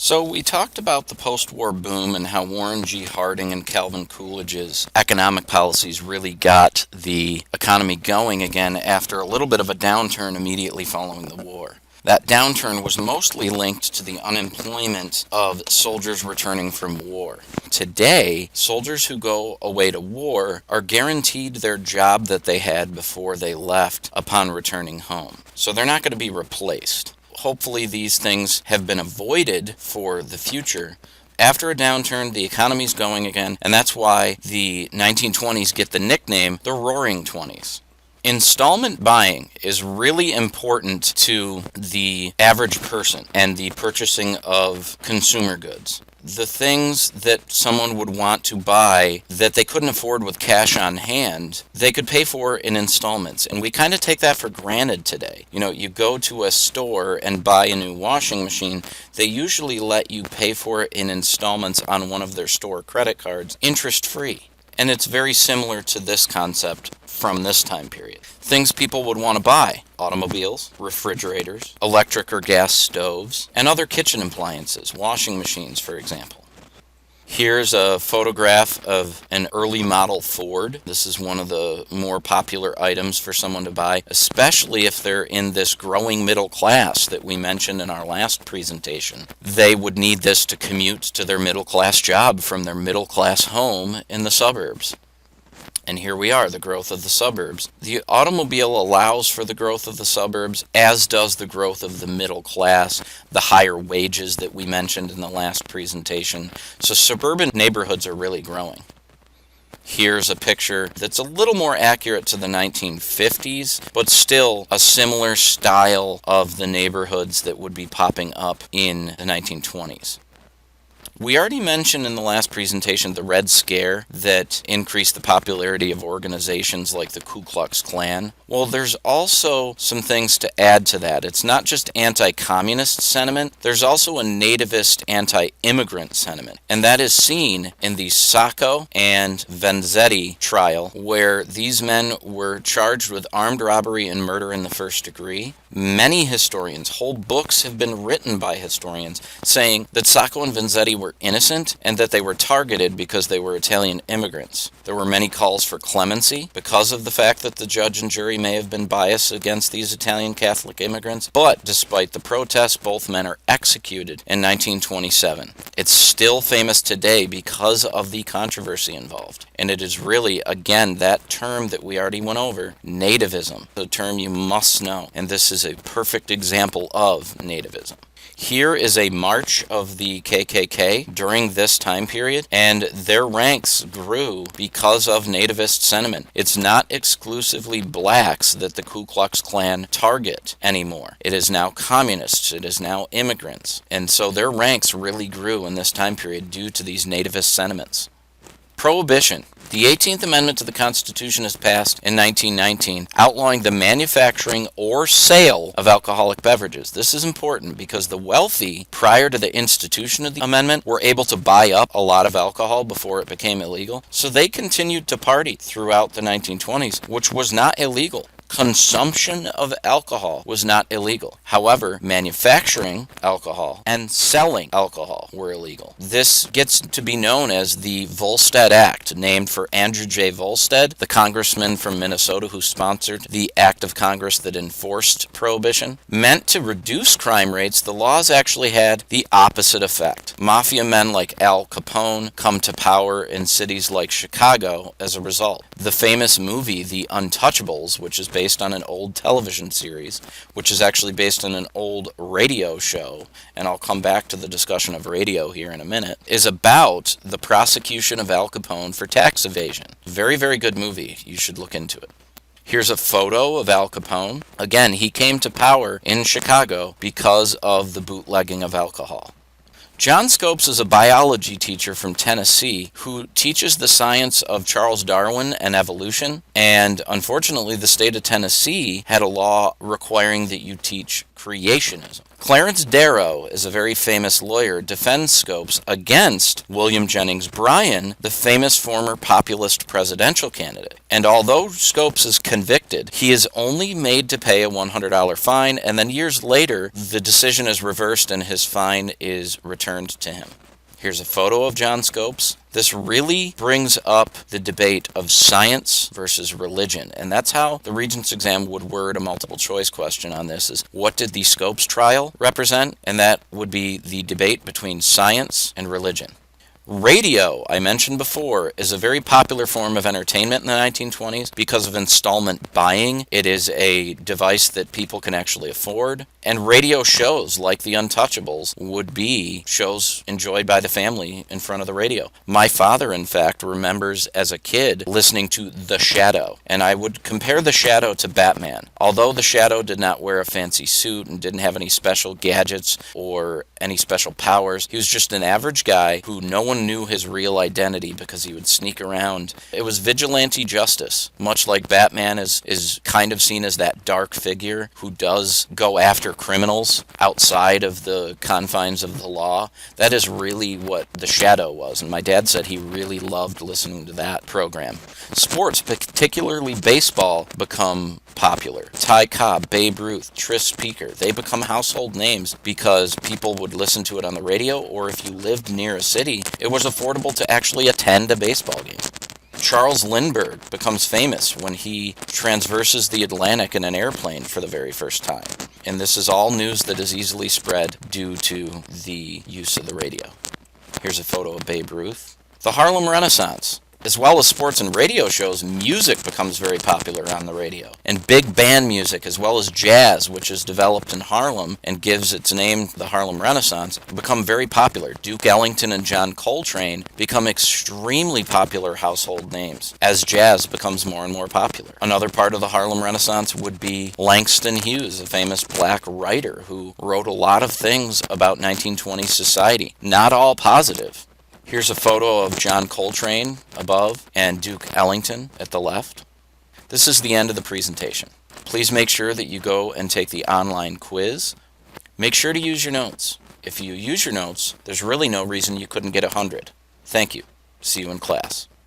So we talked about the post-war boom and how Warren G. Harding and Calvin Coolidge's economic policies really got the economy going again after a little bit of a downturn immediately following the war. That downturn was mostly linked to the unemployment of soldiers returning from war. Today, soldiers who go away to war are guaranteed their job that they had before they left upon returning home. So they're not going to be replaced. Hopefully these things have been avoided for the future. After a downturn, the economy's going again, and that's why the 1920s get the nickname the Roaring Twenties. Installment buying is really important to the average person and the purchasing of consumer goods. The things that someone would want to buy that they couldn't afford with cash on hand, they could pay for in installments. And we kind of take that for granted today. You go to a store and buy a new washing machine, they usually let you pay for it in installments on one of their store credit cards, interest-free. And it's very similar to this concept from this time period. Things people would want to buy: automobiles, refrigerators, electric or gas stoves, and other kitchen appliances, washing machines, for example. Here's a photograph of an early model Ford. This is one of the more popular items for someone to buy, especially if they're in this growing middle class that we mentioned in our last presentation. They would need this to commute to their middle class job from their middle class home in the suburbs. And here we are, the growth of the suburbs. The automobile allows for the growth of the suburbs, as does the growth of the middle class, the higher wages that we mentioned in the last presentation. So suburban neighborhoods are really growing. Here's a picture that's a little more accurate to the 1950s, but still a similar style of the neighborhoods that would be popping up in the 1920s. We already mentioned in the last presentation the Red Scare that increased the popularity of organizations like the Ku Klux Klan. Well, there's also some things to add to that. It's not just anti-communist sentiment, there's also a nativist anti-immigrant sentiment. And that is seen in the Sacco and Vanzetti trial, where these men were charged with armed robbery and murder in the first degree. Many historians, whole books have been written by historians, saying that Sacco and Vanzetti were innocent and that they were targeted because they were Italian immigrants. There were many calls for clemency because of the fact that the judge and jury may have been biased against these Italian Catholic immigrants, but despite the protests, both men are executed in 1927. It's still famous today because of the controversy involved. And it is really, again, that term that we already went over, nativism, the term you must know. And this is a perfect example of nativism. Here is a march of the KKK during this time period, and their ranks grew because of nativist sentiment. It's not exclusively blacks that the Ku Klux Klan target anymore. It is now communists, it is now immigrants, and so their ranks really grew in this time period due to these nativist sentiments. Prohibition. The 18th Amendment to the Constitution is passed in 1919, outlawing the manufacturing or sale of alcoholic beverages. This is important because the wealthy, prior to the institution of the amendment, were able to buy up a lot of alcohol before it became illegal. So they continued to party throughout the 1920s, which was not illegal. Consumption of alcohol was not illegal. However, manufacturing alcohol and selling alcohol were illegal. This gets to be known as the Volstead Act, named for Andrew J. Volstead, the congressman from Minnesota who sponsored the act of Congress that enforced Prohibition. Meant to reduce crime rates, the laws actually had the opposite effect. Mafia men like Al Capone come to power in cities like Chicago as a result. The famous movie, The Untouchables, which is based on an old television series, which is actually based on an old radio show, and I'll come back to the discussion of radio here in a minute, is about the prosecution of Al Capone for tax evasion. Very, very good movie. You should look into it. Here's a photo of Al Capone. Again, he came to power in Chicago because of the bootlegging of alcohol. John Scopes is a biology teacher from Tennessee who teaches the science of Charles Darwin and evolution, and unfortunately the state of Tennessee had a law requiring that you teach creationism. Clarence Darrow is a very famous lawyer, defends Scopes against William Jennings Bryan, the famous former populist presidential candidate. And although Scopes is convicted, he is only made to pay a $100 fine, and then years later, the decision is reversed and his fine is returned to him. Here's a photo of John Scopes. This really brings up the debate of science versus religion, and that's how the Regents Exam would word a multiple choice question on this, is what did the Scopes trial represent? And that would be the debate between science and religion. Radio, I mentioned before, is a very popular form of entertainment in the 1920s because of installment buying. It is a device that people can actually afford. And radio shows like The Untouchables would be shows enjoyed by the family in front of the radio. My father, in fact, remembers as a kid listening to The Shadow. And I would compare The Shadow to Batman. Although The Shadow did not wear a fancy suit and didn't have any special gadgets or any special powers, he was just an average guy who no one knew his real identity because he would sneak around. It was vigilante justice, much like Batman is kind of seen as that dark figure who does go after criminals outside of the confines of the law. That is really what The Shadow was, and my dad said he really loved listening to that program. Sports, particularly baseball, become popular. Ty Cobb, Babe Ruth, Tris Speaker, they become household names because people would listen to it on the radio, or if you lived near a city, it was affordable to actually attend a baseball game. Charles Lindbergh becomes famous when he transverses the Atlantic in an airplane for the very first time. And this is all news that is easily spread due to the use of the radio. Here's a photo of Babe Ruth. The Harlem Renaissance. As well as sports and radio shows, music becomes very popular on the radio. And big band music, as well as jazz, which is developed in Harlem and gives its name the Harlem Renaissance, become very popular. Duke Ellington and John Coltrane become extremely popular household names as jazz becomes more and more popular. Another part of the Harlem Renaissance would be Langston Hughes, a famous black writer who wrote a lot of things about 1920s society, not all positive. Here's a photo of John Coltrane above and Duke Ellington at the left. This is the end of the presentation. Please make sure that you go and take the online quiz. Make sure to use your notes. If you use your notes, there's really no reason you couldn't get 100. Thank you. See you in class.